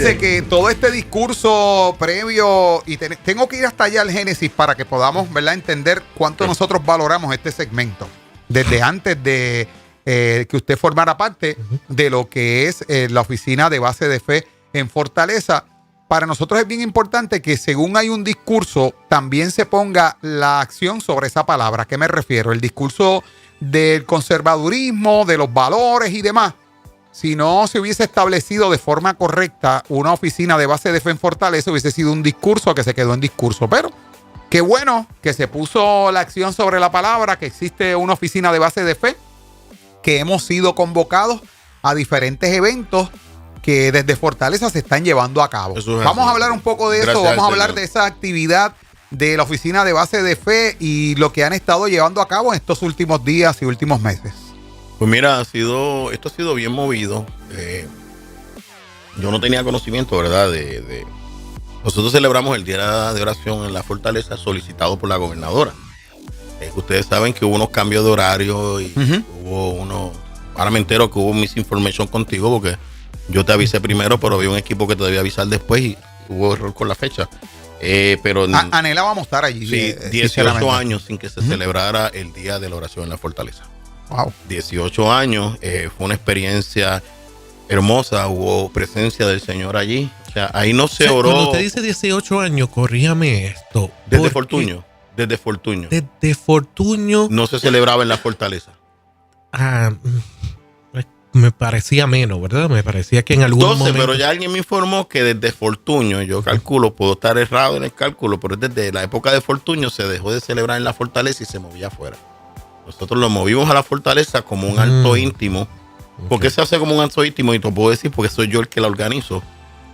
Fíjense que todo este discurso previo, y tengo que ir hasta allá al Génesis para que podamos, ¿verdad?, entender cuánto nosotros valoramos este segmento. Desde antes de que usted formara parte de lo que es la oficina de base de fe en Fortaleza. Para nosotros es bien importante que según hay un discurso, también se ponga la acción sobre esa palabra. ¿A qué me refiero? El discurso del conservadurismo, de los valores y demás. Si no se hubiese establecido de forma correcta una oficina de base de fe en Fortaleza, hubiese sido un discurso que se quedó en discurso. Pero qué bueno que se puso la acción sobre la palabra, que existe una oficina de base de fe, que hemos sido convocados a diferentes eventos que desde Fortaleza se están llevando a cabo. Vamos a hablar un poco de eso, vamos a hablar de esa actividad de la oficina de base de fe y lo que han estado llevando a cabo en estos últimos días y últimos meses. Pues mira, esto ha sido bien movido. Yo no tenía conocimiento, ¿verdad? Nosotros celebramos el Día de Oración en la Fortaleza solicitado por la gobernadora. Ustedes saben que hubo unos cambios de horario y hubo unos... Ahora me entero que hubo misinformation contigo porque yo te avisé primero, pero había un equipo que te debía avisar después y hubo error con la fecha. Pero anhelábamos estar allí. Sí, 18 años sin que se celebrara el Día de la Oración en la Fortaleza. Wow. 18 años, fue una experiencia hermosa, hubo presencia del Señor allí. O sea, ahí no se oró. Cuando usted dice 18 años, corríjame esto. Desde Fortuño. Desde Fortuño. No se celebraba en la Fortaleza. Me parecía menos, ¿verdad? Me parecía que en algún momento... Pero ya alguien me informó que desde Fortuño, yo calculo, puedo estar errado en el cálculo, pero desde la época de Fortuño se dejó de celebrar en la Fortaleza y se movía afuera. Nosotros lo movimos a la Fortaleza como un acto íntimo. ¿Por qué se hace como un acto íntimo? Y te puedo decir porque soy yo el que la organizo.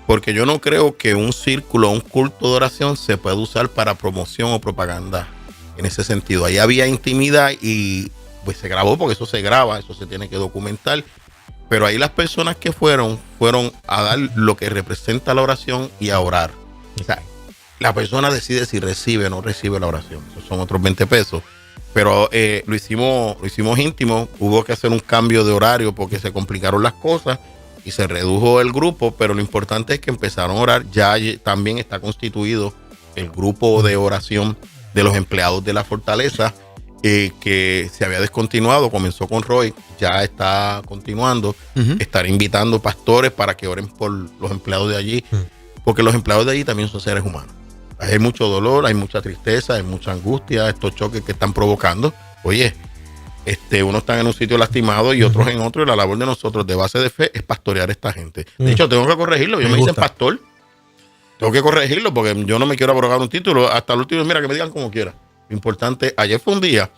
Porque yo no creo que un círculo, un culto de oración se pueda usar para promoción o propaganda. En ese sentido, ahí había intimidad y pues se grabó, porque eso se graba, eso se tiene que documentar. Pero ahí las personas que fueron a dar lo que representa la oración y a orar. O sea, la persona decide si recibe o no recibe la oración. Esos son otros 20 pesos. Pero lo hicimos íntimo. Hubo que hacer un cambio de horario porque se complicaron las cosas y se redujo el grupo. Pero lo importante es que empezaron a orar. Ya también está constituido el grupo de oración de los empleados de la Fortaleza, que se había descontinuado. Comenzó con Roy, ya está continuando. Estaré invitando pastores para que oren por los empleados de allí, porque los empleados de allí también son seres humanos. Hay mucho dolor, hay mucha tristeza, hay mucha angustia, estos choques que están provocando. Oye, unos están en un sitio lastimado y otros en otro, y la labor de nosotros de base de fe es pastorear a esta gente. De hecho, tengo que corregirlo. Yo me dicen pastor, tengo que corregirlo porque yo no me quiero abrogar un título. Hasta el último, mira, que me digan como quiera. Lo importante, ayer fue un día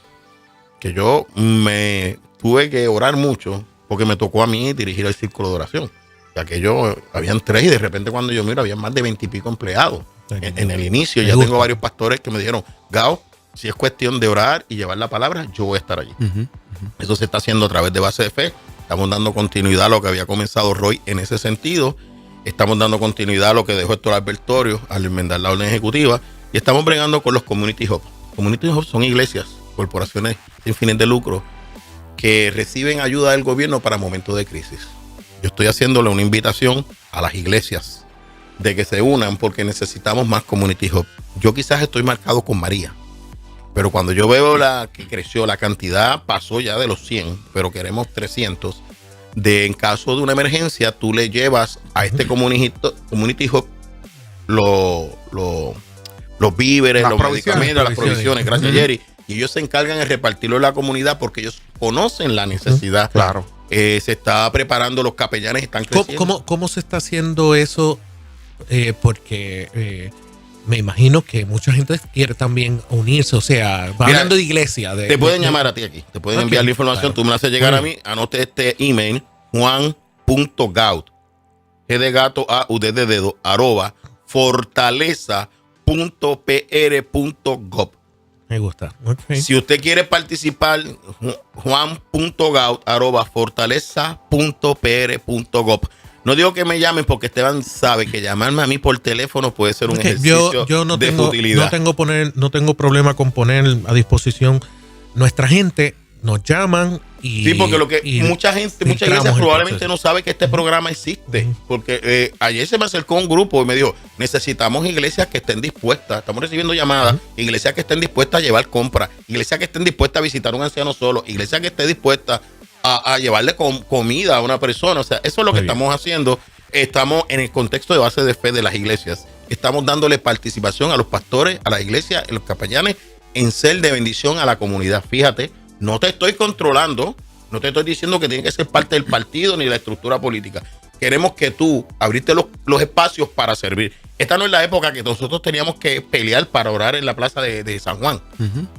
que yo me tuve que orar mucho porque me tocó a mí dirigir el círculo de oración. Ya que habían 3 y de repente cuando yo miro había más de 20 y pico empleados. En el inicio ya tengo varios pastores que me dijeron, Gao, si es cuestión de orar y llevar la palabra, yo voy a estar allí. Eso se está haciendo a través de base de fe. Estamos dando continuidad a lo que había comenzado Roy en ese sentido. Estamos dando continuidad a lo que dejó Héctor Albertorio al enmendar la orden ejecutiva. Y estamos bregando con los Community Hub. Community Hub son iglesias, corporaciones sin fines de lucro, que reciben ayuda del gobierno para momentos de crisis. Yo estoy haciéndole una invitación a las iglesias de que se unan porque necesitamos más Community Hub. Yo quizás estoy marcado con María, pero cuando yo veo que creció la cantidad, pasó ya de los 100, pero queremos 300, en caso de una emergencia, tú le llevas a este Community Hub los víveres, los medicamentos, las provisiones, gracias Jerry, y ellos se encargan de repartirlo en la comunidad porque ellos conocen la necesidad. Claro. Se está preparando, los capellanes están creciendo. ¿Cómo se está haciendo eso? Porque me imagino que mucha gente quiere también unirse, o sea, hablando de iglesia. Te pueden llamar a ti aquí, te pueden enviar la información, claro. Tú me la haces llegar a mí, anote este email, juan.gaut, G de gato, A, U, D de dedo, @fortaleza.pr.gov. Me gusta. Okay. Si usted quiere participar, juan.gaut, @fortaleza.pr.gov. No digo que me llamen porque Esteban sabe que llamarme a mí por teléfono puede ser un ejercicio de futilidad. No tengo problema con poner a disposición. Nuestra gente nos llaman y sí, porque lo que mucha iglesia probablemente no sabe que este programa existe. Porque ayer se me acercó un grupo y me dijo, necesitamos iglesias que estén dispuestas, estamos recibiendo llamadas, iglesias que estén dispuestas a llevar compras, iglesias que estén dispuestas a visitar a un anciano solo, iglesias que estén dispuestas a llevarle comida a una persona. O sea, eso es lo que estamos haciendo. Estamos en el contexto de base de fe de las iglesias. Estamos dándole participación a los pastores, a las iglesias, a los capellanes, en ser de bendición a la comunidad. Fíjate, no te estoy controlando, no te estoy diciendo que tiene que ser parte del partido ni de la estructura política. Queremos que tú abriste los espacios para servir. Esta no es la época que nosotros teníamos que pelear para orar en la plaza de San Juan.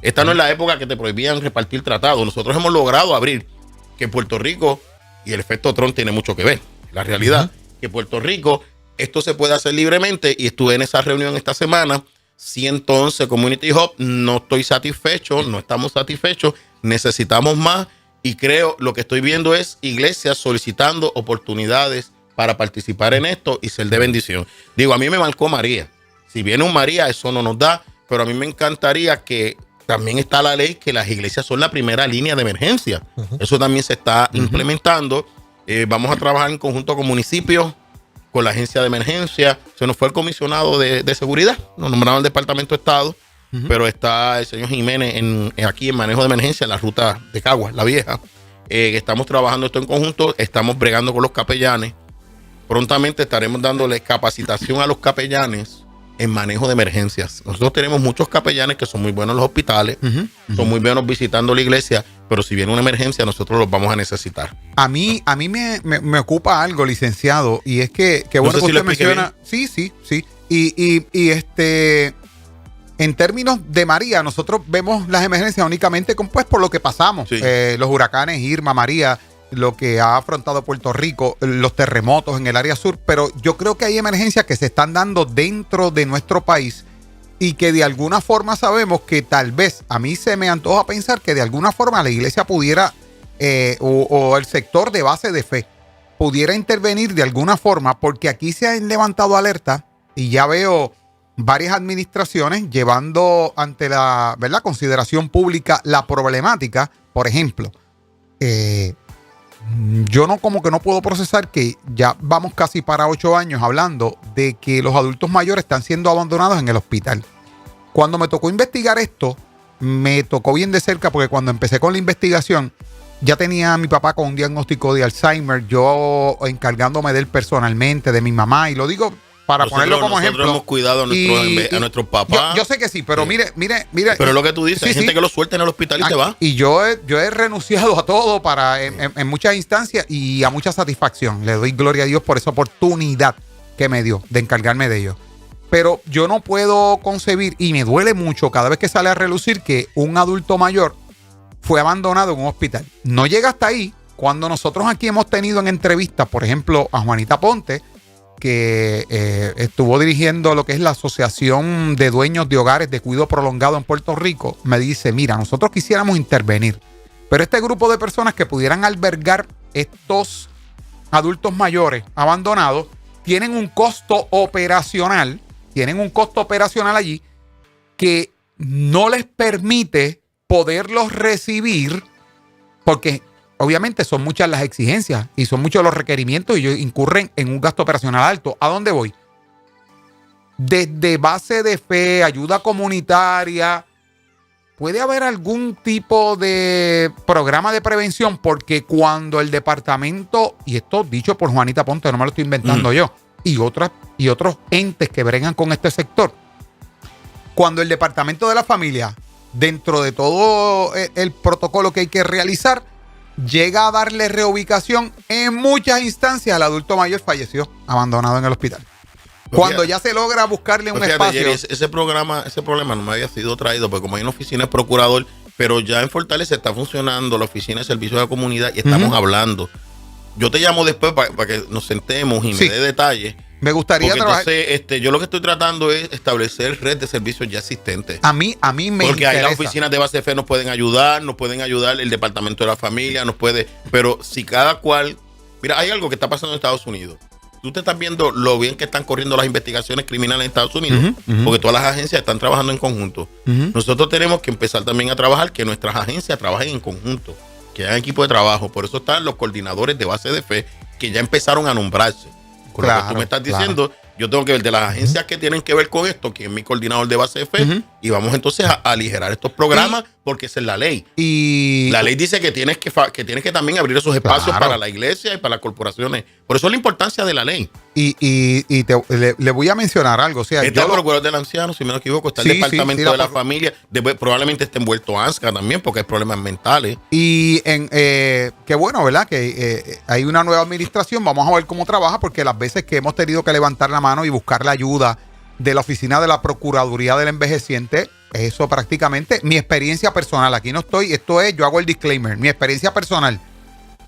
Esta no es la época que te prohibían repartir tratados. Nosotros hemos logrado abrir que Puerto Rico, y el efecto Trump tiene mucho que ver, la realidad, que Puerto Rico, esto se puede hacer libremente, y estuve en esa reunión esta semana, 111 Community Hub, no estoy satisfecho, no estamos satisfechos, necesitamos más, y creo, lo que estoy viendo es iglesias solicitando oportunidades para participar en esto y ser de bendición. Digo, a mí me marcó María, si viene un María, eso no nos da, pero a mí me encantaría que también está la ley que las iglesias son la primera línea de emergencia. Eso también se está implementando. Vamos a trabajar en conjunto con municipios, con la agencia de emergencia. Se nos fue el comisionado de seguridad, nos nombraron el Departamento de Estado, pero está el señor Jiménez aquí en manejo de emergencia en la ruta de Caguas, la vieja. Estamos trabajando esto en conjunto, estamos bregando con los capellanes. Prontamente estaremos dándole capacitación a los capellanes en manejo de emergencias. Nosotros tenemos muchos capellanes que son muy buenos en los hospitales, son muy buenos visitando la iglesia, pero si viene una emergencia, nosotros los vamos a necesitar. A mí me ocupa algo, licenciado, y es que bueno, no sé que si usted menciona. Sí. Y en términos de María, nosotros vemos las emergencias únicamente por lo que pasamos. Sí. Los huracanes, Irma, María, lo que ha afrontado Puerto Rico, los terremotos en el área sur, pero yo creo que hay emergencias que se están dando dentro de nuestro país y que de alguna forma sabemos que tal vez, a mí se me antoja pensar que de alguna forma la iglesia pudiera, o el sector de base de fe, pudiera intervenir de alguna forma, porque aquí se han levantado alertas y ya veo varias administraciones llevando ante la consideración pública la problemática. Por ejemplo, yo no puedo procesar que ya vamos casi para 8 años hablando de que los adultos mayores están siendo abandonados en el hospital. Cuando me tocó investigar esto, me tocó bien de cerca, porque cuando empecé con la investigación ya tenía a mi papá con un diagnóstico de Alzheimer, yo encargándome de él personalmente, de mi mamá, y lo digo para ponerlo como ejemplo. Nosotros hemos cuidado a nuestros papás. Yo sé que sí, pero sí. mire. Pero lo que tú dices, hay gente que lo suelta en el hospital y se va. Y yo he renunciado a todo en muchas instancias y a mucha satisfacción. Le doy gloria a Dios por esa oportunidad que me dio de encargarme de ellos. Pero yo no puedo concebir, y me duele mucho cada vez que sale a relucir, que un adulto mayor fue abandonado en un hospital. No llega hasta ahí. Cuando nosotros aquí hemos tenido en entrevistas, por ejemplo, a Juanita Ponte, que estuvo dirigiendo lo que es la Asociación de Dueños de Hogares de Cuidado Prolongado en Puerto Rico, me dice, mira, nosotros quisiéramos intervenir, pero este grupo de personas que pudieran albergar estos adultos mayores abandonados tienen un costo operacional allí que no les permite poderlos recibir, porque obviamente son muchas las exigencias y son muchos los requerimientos y ellos incurren en un gasto operacional alto. ¿A dónde voy? Desde base de fe, ayuda comunitaria, ¿puede haber algún tipo de programa de prevención? Porque cuando el departamento, y esto dicho por Juanita Ponte, no me lo estoy inventando yo, y otros entes que bregan con este sector, cuando el departamento de la familia, dentro de todo el protocolo que hay que realizar, llega a darle reubicación, en muchas instancias el adulto mayor falleció abandonado en el hospital. Cuando ya se logra buscarle un espacio. Jerry, ese problema no me había sido traído, porque como hay una oficina de procurador, pero ya en Fortaleza está funcionando la oficina de servicio de la comunidad y estamos hablando. Yo te llamo después para que nos sentemos y me dé detalles. Me gustaría trabajar. Entonces, yo lo que estoy tratando es establecer red de servicios ya existentes. A mí me interesa. Porque ahí las oficinas de base de fe nos pueden ayudar el departamento de la familia, pero si cada cual. Mira, hay algo que está pasando en Estados Unidos. Tú te estás viendo lo bien que están corriendo las investigaciones criminales en Estados Unidos, porque todas las agencias están trabajando en conjunto. Nosotros tenemos que empezar también a trabajar que nuestras agencias trabajen en conjunto. que hayan equipo de trabajo. Por eso están los coordinadores de base de fe que ya empezaron a nombrarse. Con lo que tú me estás diciendo, yo tengo que ver de las agencias que tienen que ver con esto, quién es mi coordinador de base de fe, y vamos entonces a aligerar estos programas, porque esa es la ley. Y la ley dice que tienes que también abrir esos espacios para la iglesia y para las corporaciones. Por eso es la importancia de la ley. Le voy a mencionar algo. O sea, está el procurador del anciano, si me no equivoco, está el departamento de la familia, probablemente esté envuelto ANSCA también, porque hay problemas mentales. Y qué bueno, ¿verdad? Que hay una nueva administración, vamos a ver cómo trabaja, porque las veces que hemos tenido que levantar la mano y buscar la ayuda de la oficina de la Procuraduría del Envejeciente, eso prácticamente, mi experiencia personal, aquí no estoy, yo hago el disclaimer, mi experiencia personal,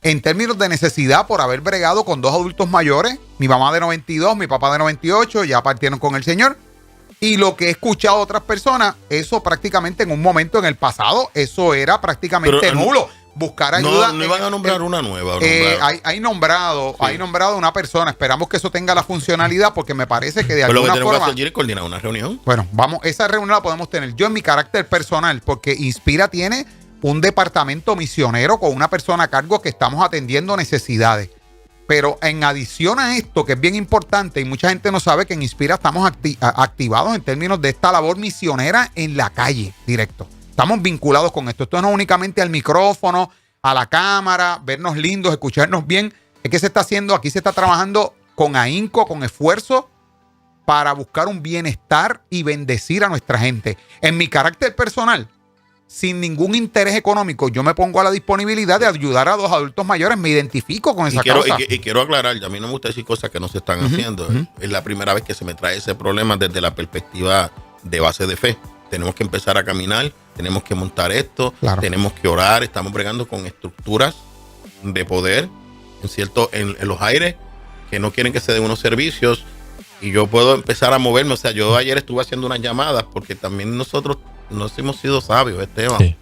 en términos de necesidad por haber bregado con 2 adultos mayores, mi mamá de 92, mi papá de 98, ya partieron con el Señor, y lo que he escuchado de otras personas, eso prácticamente en un momento en el pasado, eso era prácticamente nulo. Buscar ayuda. No iban a nombrar una nueva. Hay nombrado una persona. Esperamos que eso tenga la funcionalidad, porque me parece que de alguna forma. Lo que tenemos que hacer es coordinar una reunión. Bueno, esa reunión la podemos tener. Yo en mi carácter personal, porque Inspira tiene un departamento misionero con una persona a cargo que estamos atendiendo necesidades. Pero en adición a esto, que es bien importante, y mucha gente no sabe que en Inspira estamos activados en términos de esta labor misionera en la calle, directo. Estamos vinculados con esto. Esto no es únicamente al micrófono, a la cámara, vernos lindos, escucharnos bien. Es que se está haciendo, aquí se está trabajando con ahínco, con esfuerzo, para buscar un bienestar y bendecir a nuestra gente. En mi carácter personal, sin ningún interés económico, yo me pongo a la disponibilidad de ayudar a 2 adultos mayores. Me identifico con esa causa. Y quiero aclarar, a mí no me gusta decir cosas que no se están haciendo. Es la primera vez que se me trae ese problema desde la perspectiva de base de fe. Tenemos que empezar a caminar, tenemos que montar esto, tenemos que orar, estamos bregando con estructuras de poder en los aires que no quieren que se den unos servicios, y yo puedo empezar a moverme. O sea, yo ayer estuve haciendo unas llamadas, porque también nosotros no hemos sido sabios, Esteban. Sí.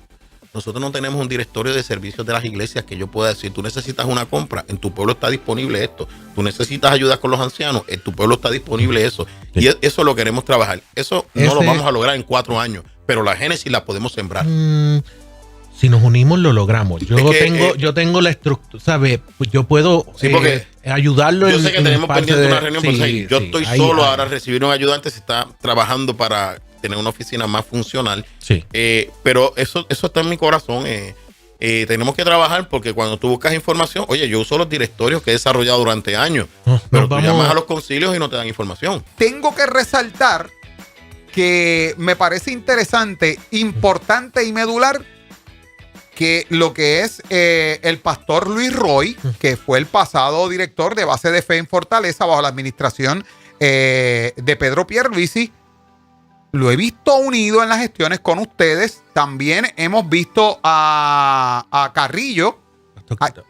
Nosotros no tenemos un directorio de servicios de las iglesias que yo pueda decir, tú necesitas una compra, en tu pueblo está disponible esto. Tú necesitas ayuda con los ancianos, en tu pueblo está disponible eso. Sí. Y eso lo queremos trabajar. Eso no lo vamos a lograr en 4 años, pero la génesis la podemos sembrar. Si nos unimos, lo logramos. Yo tengo la estructura, ¿sabes? Yo puedo ayudarlo. Yo sé que tenemos pendiente una reunión, yo estoy solo ahora, recibir un ayudante, se está trabajando para tener una oficina más funcional. Sí. Pero eso está en mi corazón. Tenemos que trabajar, porque cuando tú buscas información, oye, yo uso los directorios que he desarrollado durante años, pero tú llamas a los concilios y no te dan información. Tengo que resaltar que me parece interesante, importante y medular que lo que es el pastor Luis Roy, que fue el pasado director de Base de Fe en Fortaleza bajo la administración de Pedro Pierluisi, lo he visto unido en las gestiones con ustedes. También hemos visto a Carrillo.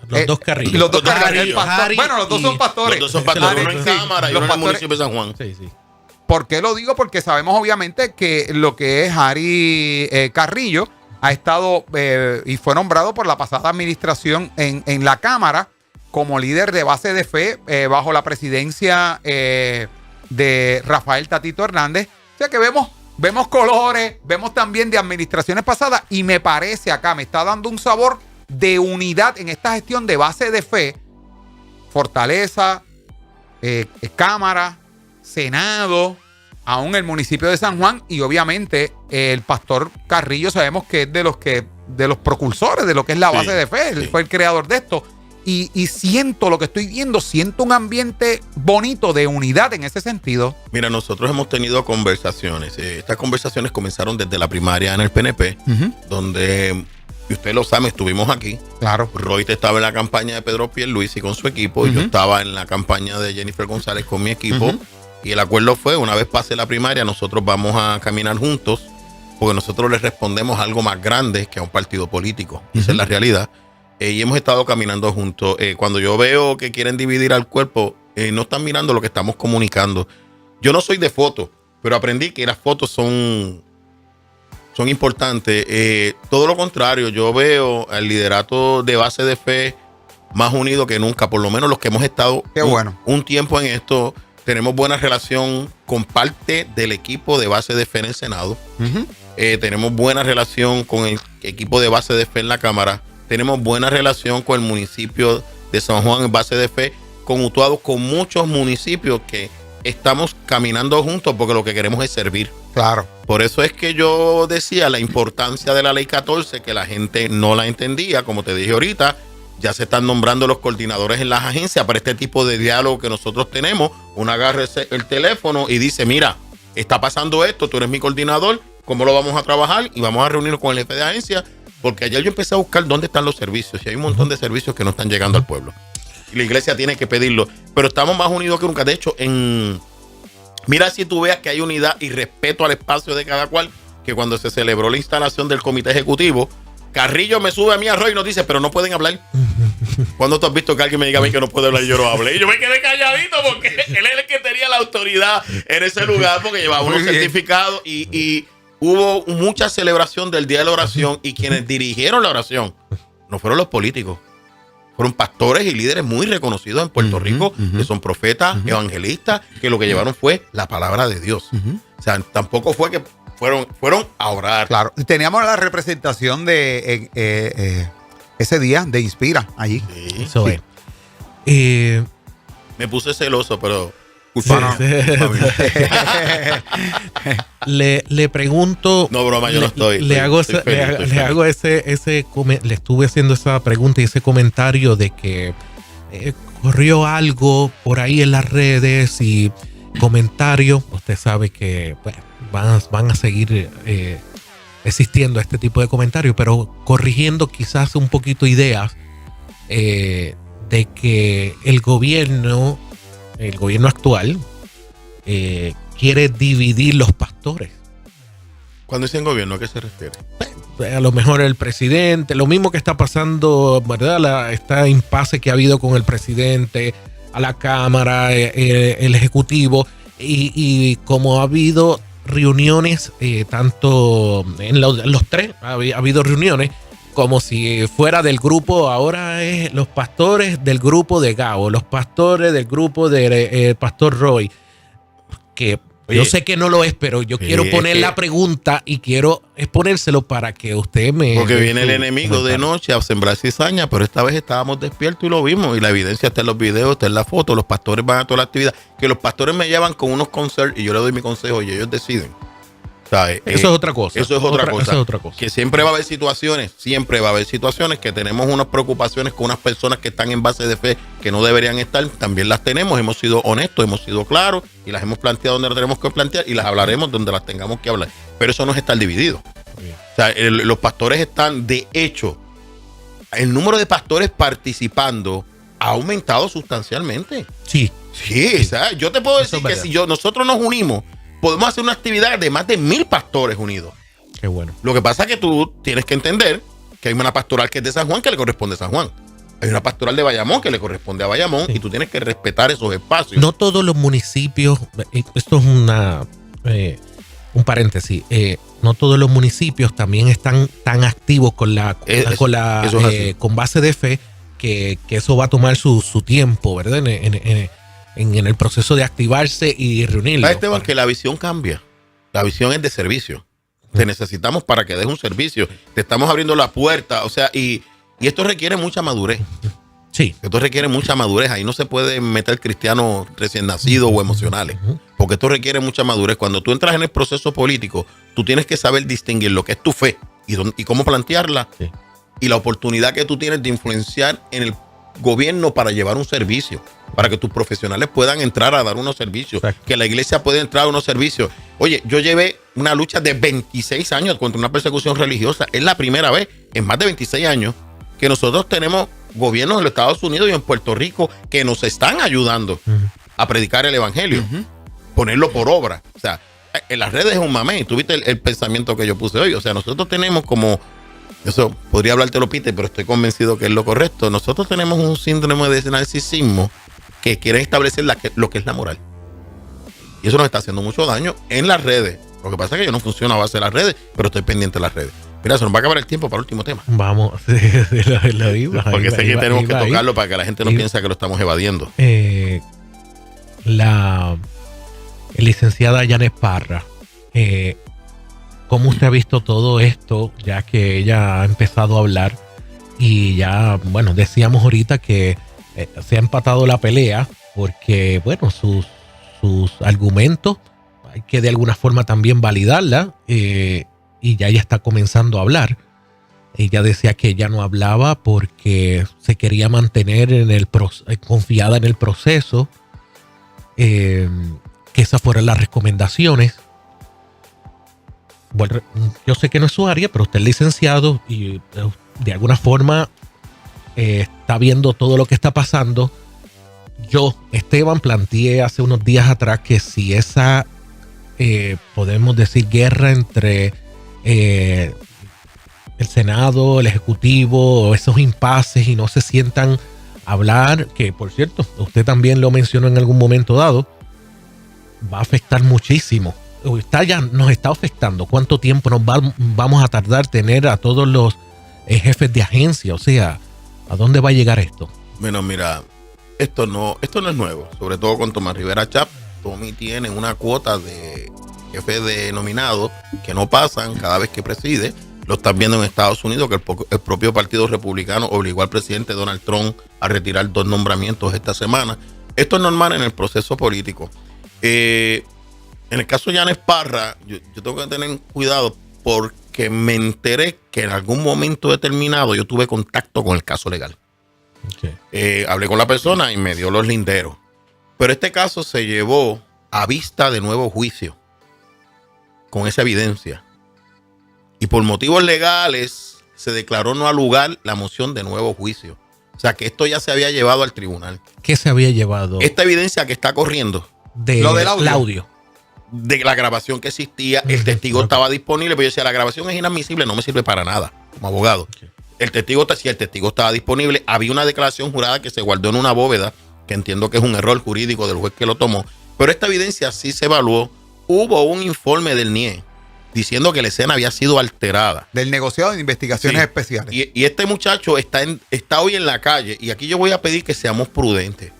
Los dos Carrillos. Los dos Carrillos. Bueno, los dos son pastores. Los dos son pastores, uno en Cámara y uno en el municipio de San Juan. Sí, sí. ¿Por qué lo digo? Porque sabemos obviamente que lo que es Harry Carrillo ha estado y fue nombrado por la pasada administración en la Cámara como líder de Base de Fe bajo la presidencia de Rafael Tatito Hernández. O sea que vemos colores, vemos también de administraciones pasadas, y me parece acá, me está dando un sabor de unidad en esta gestión de Base de Fe. Fortaleza, Cámara, Senado, aún el municipio de San Juan, y obviamente el pastor Carrillo sabemos que es de los precursores de lo que es la Base de Fe. Él fue el creador de esto. Y siento lo que estoy viendo, siento un ambiente bonito de unidad en ese sentido. Mira, nosotros hemos tenido conversaciones. Estas conversaciones comenzaron desde la primaria en el PNP, donde, y ustedes lo saben, estuvimos aquí. Claro. Roy estaba en la campaña de Pedro Pierluisi con su equipo, y yo estaba en la campaña de Jennifer González con mi equipo. Y el acuerdo fue, una vez pase la primaria, nosotros vamos a caminar juntos, porque nosotros les respondemos a algo más grande que a un partido político. Esa es la realidad. Y hemos estado caminando juntos. Cuando yo veo que quieren dividir al cuerpo, no están mirando lo que estamos comunicando. Yo no soy de fotos, pero aprendí que las fotos son importantes. Todo lo contrario, yo veo al liderato de Base de Fe más unido que nunca. Por lo menos los que hemos estado un tiempo en esto, tenemos buena relación con parte del equipo de Base de Fe en el Senado. Tenemos buena relación con el equipo de Base de Fe en la Cámara. tenemos buena relación con el municipio de San Juan en base de fe, con Utuado, con muchos municipios que estamos caminando juntos porque lo que queremos es servir. Claro. Por eso es que yo decía la importancia de la ley 14, que la gente no la entendía, como te dije ahorita. Ya se están nombrando los coordinadores en las agencias para este tipo de diálogo que nosotros tenemos. Uno agarra el teléfono y dice, mira, está pasando esto, tú eres mi coordinador, ¿cómo lo vamos a trabajar? Y vamos a reunirnos con el jefe de agencia, porque ayer yo empecé a buscar dónde están los servicios, y hay un montón de servicios que no están llegando al pueblo. Y la iglesia tiene que pedirlo, pero estamos más unidos que nunca. De hecho, mira si tú veas que hay unidad y respeto al espacio de cada cual, que cuando se celebró la instalación del comité ejecutivo, Carrillo me sube a mí a Roy y nos dice, pero no pueden hablar. ¿Cuándo tú has visto que alguien me diga a mí que no puede hablar y yo no hable? Y yo me quedé calladito porque él es el que tenía la autoridad en ese lugar, porque llevaba unos certificados y hubo mucha celebración del Día de la Oración, y quienes dirigieron la oración no fueron los políticos, fueron pastores y líderes muy reconocidos en Puerto Rico, que son profetas, evangelistas, que lo que llevaron fue la palabra de Dios. O sea, tampoco fue que fueron a orar. Claro. Teníamos la representación de ese día de Inspira allí. Sí. Eso es. Me puse celoso, pero le pregunto. No, broma, yo no estoy. Le estuve haciendo esa pregunta y ese comentario de que corrió algo por ahí en las redes y comentarios. Usted sabe que van a seguir existiendo este tipo de comentarios, pero corrigiendo quizás un poquito ideas de que el gobierno actual quiere dividir los pastores. Cuando dicen gobierno, ¿a qué se refiere? A lo mejor el presidente, lo mismo que está pasando, ¿verdad? Esta impasse que ha habido con el presidente, a la Cámara, el Ejecutivo, y como ha habido reuniones, tanto en los tres, ha habido reuniones, como si fuera del grupo, ahora es los pastores del grupo de Gabo, los pastores del grupo de Pastor Roy, que yo sé que no lo es, pero yo quiero poner la pregunta y quiero exponérselo para que usted me... Porque viene el enemigo de noche a sembrar cizaña, pero esta vez estábamos despiertos y lo vimos, y la evidencia está en los videos, está en la foto. Los pastores van a toda la actividad, que los pastores me llevan con unos consejos y yo le doy mi consejo y ellos deciden. O sea, eso es otra cosa. Eso es otra cosa. Que siempre va a haber situaciones que tenemos unas preocupaciones con unas personas que están en base de fe que no deberían estar. También las tenemos, hemos sido honestos, hemos sido claros y las hemos planteado donde las tenemos que plantear y las hablaremos donde las tengamos que hablar. Pero eso no es estar dividido. O sea, los pastores están, de hecho, el número de pastores participando ha aumentado sustancialmente. Sí. O sea, yo te puedo decir que si nosotros nos unimos, podemos hacer una actividad de más de 1,000 pastores unidos. Qué bueno. Lo que pasa es que tú tienes que entender que hay una pastoral que es de San Juan que le corresponde a San Juan. Hay una pastoral de Bayamón que le corresponde a Bayamón, y tú tienes que respetar esos espacios. No todos los municipios, esto es un paréntesis, no todos los municipios también están tan activos con base de fe que eso va a tomar su tiempo, ¿verdad? En el proceso de activarse y reunirlo. Esteban, que la visión cambia. La visión es de servicio. Te necesitamos para que des un servicio. Te estamos abriendo la puerta. O sea, y esto requiere mucha madurez. Sí. Esto requiere mucha madurez. Ahí no se puede meter cristianos recién nacidos o emocionales. Porque esto requiere mucha madurez. Cuando tú entras en el proceso político, tú tienes que saber distinguir lo que es tu fe y cómo plantearla. Sí. Y la oportunidad que tú tienes de influenciar en el gobierno para llevar un servicio, para que tus profesionales puedan entrar a dar unos servicios. Exacto. Que la iglesia pueda entrar a unos servicios. Oye, yo llevé una lucha de 26 años contra una persecución religiosa. Es la primera vez en más de 26 años que nosotros tenemos gobiernos en los Estados Unidos y en Puerto Rico que nos están ayudando a predicar el evangelio, ponerlo por obra. O sea, en las redes es un mamey. Tuviste el pensamiento que yo puse hoy. O sea, nosotros tenemos como... Eso podría hablártelo, Peter, pero estoy convencido que es lo correcto. Nosotros tenemos un síndrome de narcisismo que quiere establecer lo que es la moral. Y eso nos está haciendo mucho daño en las redes. Lo que pasa es que yo no funciono a base de las redes, pero estoy pendiente de las redes. Mira, se nos va a acabar el tiempo para el último tema. Vamos, porque sé que tenemos que tocarlo para que la gente no piense que lo estamos evadiendo. La licenciada Yanes Parra, ¿cómo usted ha visto todo esto, ya que ella ha empezado a hablar Y ya, bueno, decíamos ahorita que se ha empatado la pelea porque, bueno, sus argumentos hay que de alguna forma también validarla, y ya ella está comenzando a hablar. Ella decía que ella no hablaba porque se quería mantener confiada en el proceso, que esas fueron las recomendaciones. Bueno, yo sé que no es su área, pero usted es licenciado y de alguna forma está viendo todo lo que está pasando. Yo, Esteban, planteé hace unos días atrás que si esa, podemos decir, guerra entre el Senado, el Ejecutivo, esos impases y no se sientan a hablar, que por cierto, usted también lo mencionó en algún momento dado, va a afectar muchísimo. Nos está afectando. ¿Cuánto tiempo vamos a tardar tener a todos los jefes de agencia? O sea, ¿a dónde va a llegar esto? Bueno, mira, esto no es nuevo, sobre todo con Tomás Rivera Chats. Tommy tiene una cuota de jefes de nominados que no pasan cada vez que preside. Lo están viendo en Estados Unidos, que el propio Partido Republicano obligó al presidente Donald Trump a retirar 2 nombramientos esta semana. Esto es normal en el proceso político. En el caso de Yanes Parra, yo tengo que tener cuidado porque me enteré que en algún momento determinado yo tuve contacto con el caso legal. Okay. Hablé con la persona y me dio los linderos. Pero este caso se llevó a vista de nuevo juicio con esa evidencia. Y por motivos legales se declaró no al lugar la moción de nuevo juicio. O sea que esto ya se había llevado al tribunal. ¿Qué se había llevado? Esta evidencia que está corriendo. Lo del audio. De la grabación que existía, el testigo estaba disponible, pero yo decía, la grabación es inadmisible, no me sirve para nada como abogado. Okay. Si el testigo estaba disponible, había una declaración jurada que se guardó en una bóveda, que entiendo que es un error jurídico del juez que lo tomó, pero esta evidencia sí se evaluó. Hubo un informe del NIE diciendo que la escena había sido alterada. Del negociado de investigaciones especiales. Y este muchacho está hoy en la calle, y aquí yo voy a pedir que seamos prudentes.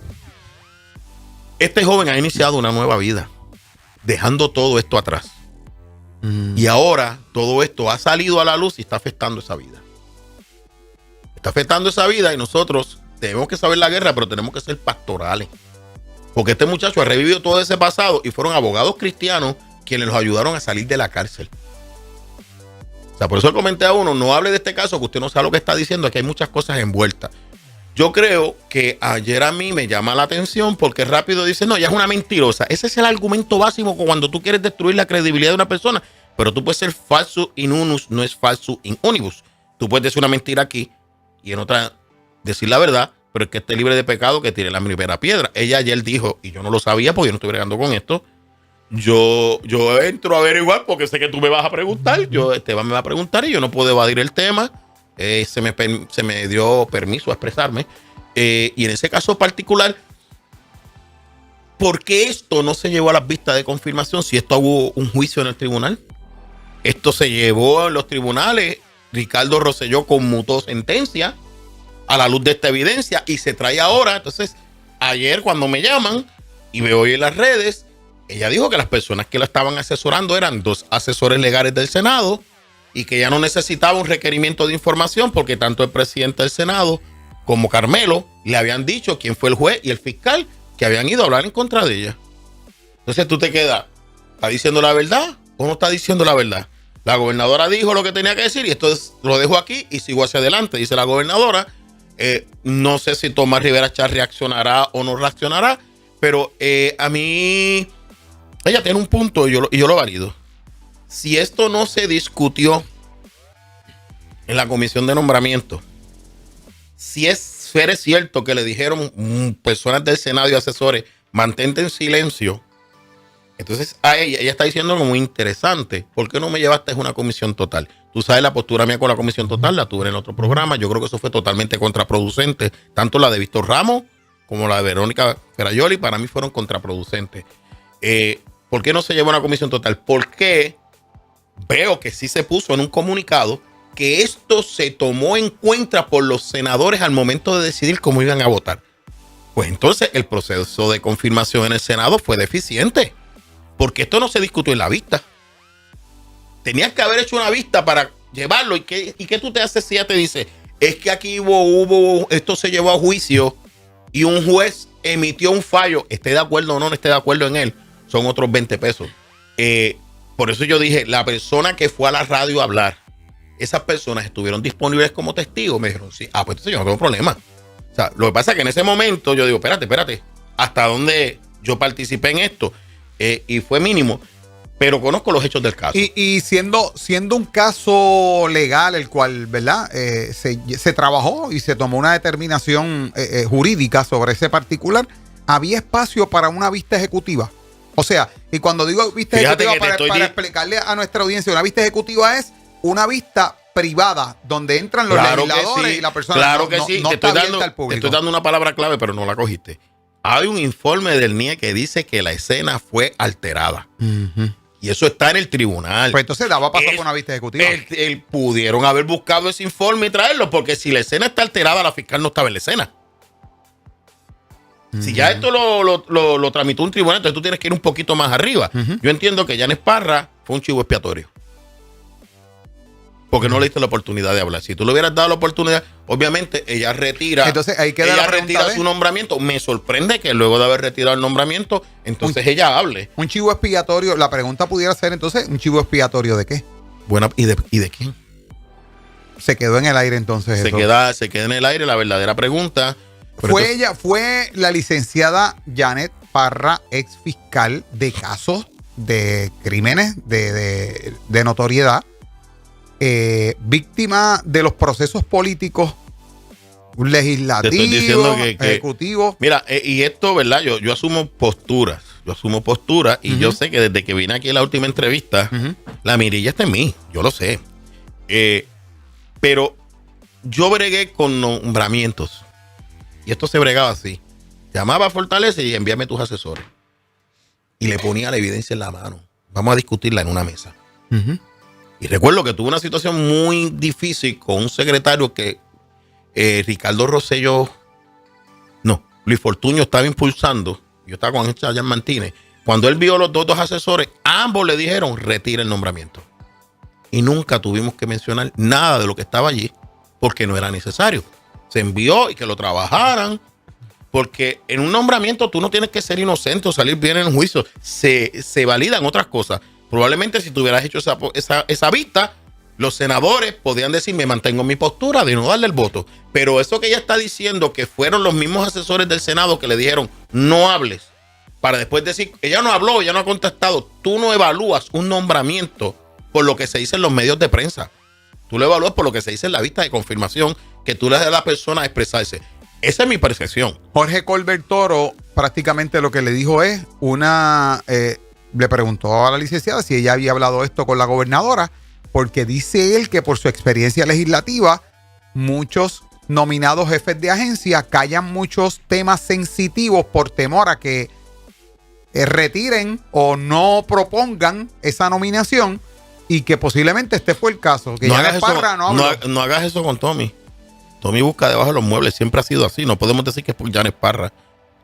Este joven ha iniciado una nueva vida, dejando todo esto atrás. Y ahora todo esto ha salido a la luz y está afectando esa vida. Está afectando esa vida y nosotros tenemos que saber la guerra, pero tenemos que ser pastorales. Porque este muchacho ha revivido todo ese pasado y fueron abogados cristianos quienes los ayudaron a salir de la cárcel. O sea, por eso le comenté a uno, no hable de este caso que usted no sabe lo que está diciendo, aquí hay muchas cosas envueltas. Yo creo que ayer a mí me llama la atención porque rápido dice, no, ella es una mentirosa. Ese es el argumento básico cuando tú quieres destruir la credibilidad de una persona. Pero tú puedes ser falso in unus, no es falso in unibus. Tú puedes decir una mentira aquí y en otra decir la verdad, pero el que esté libre de pecado que tire la primera piedra. Ella ayer dijo, y yo no lo sabía porque yo no estoy bregando con esto, yo entro a averiguar porque sé que tú me vas a preguntar, Esteban me va a preguntar y yo no puedo evadir el tema. Se me dio permiso a expresarme. Y en ese caso particular, ¿por qué esto no se llevó a las vistas de confirmación si esto hubo un juicio en el tribunal? Esto se llevó en los tribunales. Ricardo Rosselló conmutó sentencia a la luz de esta evidencia y se trae ahora. Entonces, ayer cuando me llaman y veo hoy en las redes, ella dijo que las personas que la estaban asesorando eran 2 asesores legales del Senado y que ya no necesitaba un requerimiento de información porque tanto el presidente del Senado como Carmelo le habían dicho quién fue el juez y el fiscal que habían ido a hablar en contra de ella. Entonces tú te quedas, ¿está diciendo la verdad o no está diciendo la verdad? La gobernadora dijo lo que tenía que decir y esto lo dejo aquí y sigo hacia adelante, dice la gobernadora. No sé si Tomás Rivera Chats reaccionará o no reaccionará, pero a mí ella tiene un punto y yo lo valido. Si esto no se discutió en la comisión de nombramiento, si es cierto que le dijeron personas del Senado y asesores, mantente en silencio, entonces a ella está diciendo algo muy interesante. ¿Por qué no me llevaste a una comisión total? Tú sabes la postura mía con la comisión total, la tuve en el otro programa. Yo creo que eso fue totalmente contraproducente. Tanto la de Víctor Ramos como la de Verónica Ferrayoli para mí fueron contraproducentes. ¿Por qué no se llevó a una comisión total? Porque veo que sí se puso en un comunicado que esto se tomó en cuenta por los senadores al momento de decidir cómo iban a votar. Pues entonces el proceso de confirmación en el Senado fue deficiente, porque esto no se discutió en la vista. Tenías que haber hecho una vista para llevarlo. ¿Y qué tú te haces si ella te dice, Es que aquí esto se llevó a juicio y un juez emitió un fallo, esté de acuerdo o no esté de acuerdo en él, son otros 20 pesos. Por eso yo dije, la persona que fue a la radio a hablar, esas personas estuvieron disponibles como testigos. Me dijeron, sí, pues entonces yo no tengo problema. O sea, lo que pasa es que en ese momento yo digo, espérate, ¿hasta dónde yo participé en esto? Y fue mínimo, pero conozco los hechos del caso. Y siendo un caso legal, el cual, ¿verdad? Se trabajó y se tomó una determinación jurídica sobre ese particular, ¿había espacio para una vista ejecutiva? O sea, y cuando digo vista ejecutiva, para explicarle a nuestra audiencia, una vista ejecutiva es una vista privada donde entran los legisladores y la persona no está abierta al público. Te estoy dando una palabra clave, pero no la cogiste. Hay un informe del NIE que dice que la escena fue alterada. Uh-huh. Y eso está en el tribunal. Pues entonces daba paso por una vista ejecutiva. Pudieron haber buscado ese informe y traerlo, porque si la escena está alterada, la fiscal no estaba en la escena. Si ya esto lo tramitó un tribunal, entonces tú tienes que ir un poquito más arriba. Yo entiendo que Yanes Parra fue un chivo expiatorio. Porque no le diste la oportunidad de hablar. Si tú le hubieras dado la oportunidad, obviamente ella retira. Entonces ahí queda ella retira su nombramiento. Me sorprende que luego de haber retirado el nombramiento, entonces ella hable. Un chivo expiatorio. La pregunta pudiera ser entonces, ¿un chivo expiatorio de qué? Bueno, ¿y de quién? Se quedó en el aire entonces. Se queda en el aire la verdadera pregunta. Fue la licenciada Yanet Parra, ex fiscal de casos de crímenes de notoriedad, víctima de los procesos políticos legislativos, ejecutivos. Mira, y esto, ¿verdad? Yo asumo posturas. Y yo sé que desde que vine aquí en la última entrevista, la mirilla está en mí. Yo lo sé. Pero yo bregué con nombramientos. Y esto se bregaba así. Llamaba a Fortaleza y envíame tus asesores. Y le ponía la evidencia en la mano. Vamos a discutirla en una mesa. Y recuerdo que tuve una situación muy difícil con un secretario que Luis Fortuño estaba impulsando. Yo estaba con Chayan Martínez. Cuando él vio los dos asesores, ambos le dijeron, retira el nombramiento. Y nunca tuvimos que mencionar nada de lo que estaba allí, porque no era necesario. Se envió y que lo trabajaran, porque en un nombramiento tú no tienes que ser inocente o salir bien en un juicio. Se validan otras cosas. Probablemente si tú hubieras hecho esa vista, los senadores podían decir, me mantengo en mi postura de no darle el voto. Pero eso que ella está diciendo, que fueron los mismos asesores del Senado que le dijeron, no hables, para después decir, ella no habló, ella no ha contestado. Tú no evalúas un nombramiento por lo que se dice en los medios de prensa. Tú lo evalúas por lo que se dice en la vista de confirmación, que tú le das a la persona a expresarse. Esa es mi percepción. Jorge Colbert Toro prácticamente lo que le dijo es le preguntó a la licenciada si ella había hablado esto con la gobernadora, porque dice él que por su experiencia legislativa, muchos nominados jefes de agencia callan muchos temas sensitivos por temor a que retiren o no propongan esa nominación, y que posiblemente este fue el caso. Que no hagas eso con Tommy. Tommy busca debajo de los muebles, siempre ha sido así. No podemos decir que es por Yanes Parra.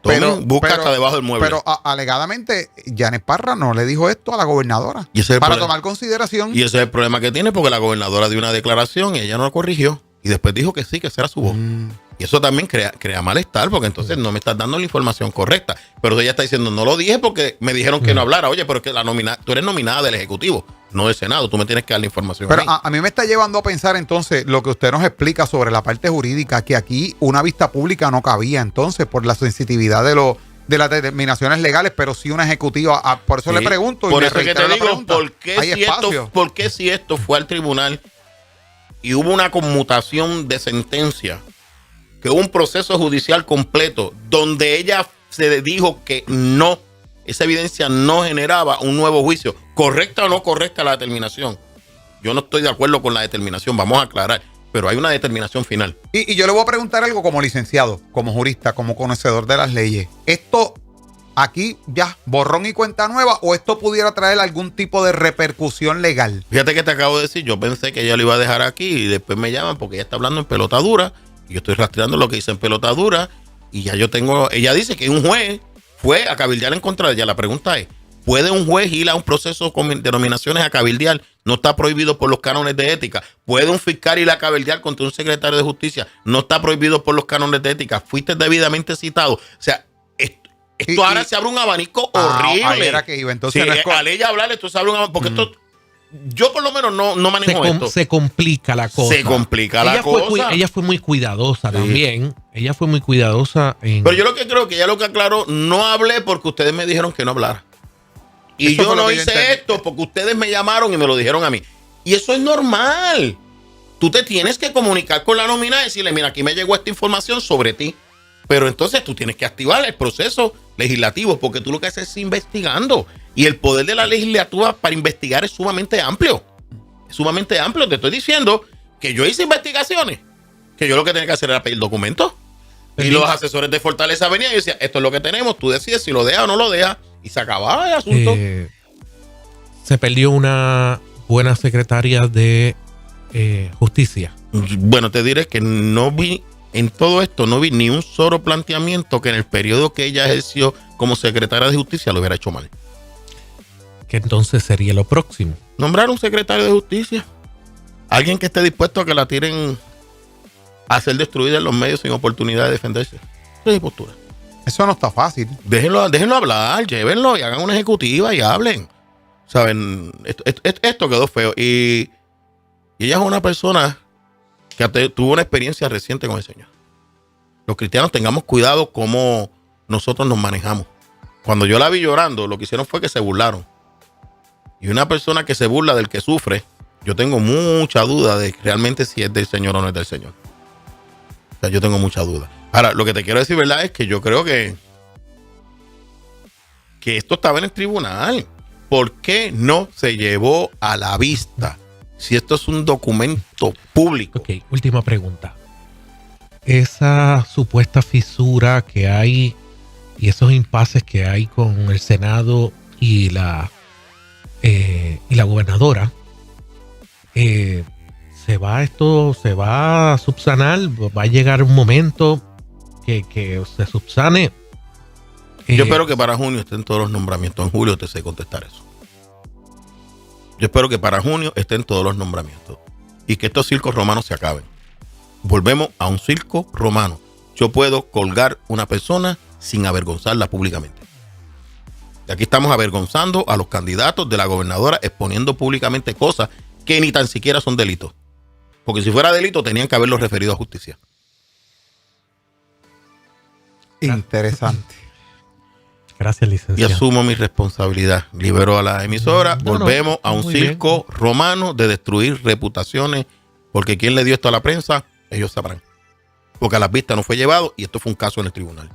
Tommy busca hasta debajo del mueble. Pero alegadamente Yanes Parra no le dijo esto a la gobernadora para tomar consideración. Y ese es el problema que tiene, porque la gobernadora dio una declaración y ella no lo corrigió. Y después dijo que sí, que esa era su voz. Y eso también crea malestar, porque entonces no me estás dando la información correcta. Pero ella está diciendo, no lo dije porque me dijeron que no hablara. Oye, pero es que tú eres nominada del Ejecutivo, no del Senado. Tú me tienes que dar la información. Pero a mí me está llevando a pensar entonces lo que usted nos explica sobre la parte jurídica, que aquí una vista pública no cabía entonces por la sensitividad de las determinaciones legales, pero sí una ejecutiva. Por eso le pregunto. Por eso es que te digo, ¿por qué si esto fue al tribunal y hubo una conmutación de sentencia, que hubo un proceso judicial completo donde ella se dijo que no, esa evidencia no generaba un nuevo juicio? ¿Correcta o no correcta la determinación? Yo no estoy de acuerdo con la determinación, vamos a aclarar, pero hay una determinación final. Y yo le voy a preguntar algo como licenciado, como jurista, como conocedor de las leyes. ¿Esto aquí ya borrón y cuenta nueva, o esto pudiera traer algún tipo de repercusión legal? Fíjate que te acabo de decir, yo pensé que ella lo iba a dejar aquí y después me llaman porque ella está hablando en pelota dura y yo estoy rastreando lo que dice en pelota dura y ya ella dice que un juez fue a cabildear en contra de ella. La pregunta es, ¿puede un juez ir a un proceso de nominaciones a cabildear? No está prohibido por los cánones de ética. ¿Puede un fiscal ir a cabildear contra un secretario de justicia? No está prohibido por los cánones de ética. Fuiste debidamente citado. O sea, esto ahora se abre un abanico horrible. Ahí era que iba. Entonces, sí, al ella hablarle, esto se abre un abanico. Porque esto, yo por lo menos no manejo esto. Se complica la cosa. Se complica la cosa. Ella fue muy cuidadosa también. Ella fue muy cuidadosa Pero yo lo que creo que ella lo que aclaró, no hablé porque ustedes me dijeron que no hablara. Y yo no hice esto porque ustedes me llamaron y me lo dijeron a mí. Y eso es normal. Tú te tienes que comunicar con la nómina y decirle, mira, aquí me llegó esta información sobre ti. Pero entonces tú tienes que activar el proceso legislativo porque tú lo que haces es investigando. Y el poder de la legislatura para investigar es sumamente amplio. Es sumamente amplio. Te estoy diciendo que yo hice investigaciones, que yo lo que tenía que hacer era pedir documentos. Y los asesores de Fortaleza venían y decían, esto es lo que tenemos, tú decides si lo dejas o no lo dejas. Y se acababa el asunto. Se perdió una buena secretaria de justicia. Bueno, te diré que no vi en todo esto, no vi ni un solo planteamiento que en el periodo que ella ejerció como secretaria de justicia lo hubiera hecho mal. Que entonces sería lo próximo. Nombrar un secretario de justicia. Alguien que esté dispuesto a que la tiren a ser destruida en los medios sin oportunidad de defenderse. Esa es mi postura. Eso no está fácil. Déjenlo hablar, llévenlo y hagan una ejecutiva y hablen. ¿Saben? Esto quedó feo. Y ella es una persona que tuvo una experiencia reciente con el Señor. Los cristianos tengamos cuidado cómo nosotros nos manejamos. Cuando yo la vi llorando, lo que hicieron fue que se burlaron. Y una persona que se burla del que sufre, yo tengo mucha duda de realmente si es del Señor o no es del Señor. O sea, yo tengo mucha duda. Ahora, lo que te quiero decir, ¿verdad? Es que yo creo que esto estaba en el tribunal. ¿Por qué no se llevó a la vista? Si esto es un documento público. Ok, última pregunta. Esa supuesta fisura que hay y esos impases que hay con el Senado y la gobernadora, se va a subsanar, va a llegar un momento que se subsane. Yo espero que para junio estén todos los nombramientos. En julio te sé contestar eso. Yo espero que para junio estén todos los nombramientos y que estos circos romanos se acaben. Volvemos a un circo romano. Yo puedo colgar una persona sin avergonzarla públicamente. Y aquí estamos avergonzando a los candidatos de la gobernadora, exponiendo públicamente cosas que ni tan siquiera son delitos. Porque si fuera delito tenían que haberlo referido a justicia. Interesante. Gracias, licenciado. Y asumo mi responsabilidad. Libero a la emisora. Volvemos a un circo romano de destruir reputaciones. Porque quien le dio esto a la prensa, ellos sabrán. Porque a las vistas no fue llevado y esto fue un caso en el tribunal.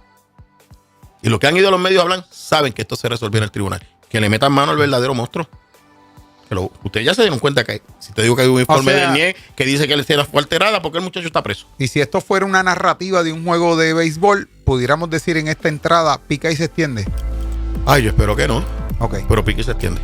Y los que han ido a los medios a hablar saben que esto se resolvió en el tribunal. Que le metan mano al verdadero monstruo. Pero ustedes ya se dieron cuenta que si te digo que hay un informe de NIE que dice que la escena fue alterada porque el muchacho está preso. Y si esto fuera una narrativa de un juego de béisbol, pudiéramos decir en esta entrada, pica y se extiende. Ay, yo espero que no. Ok. Pero pica y se extiende.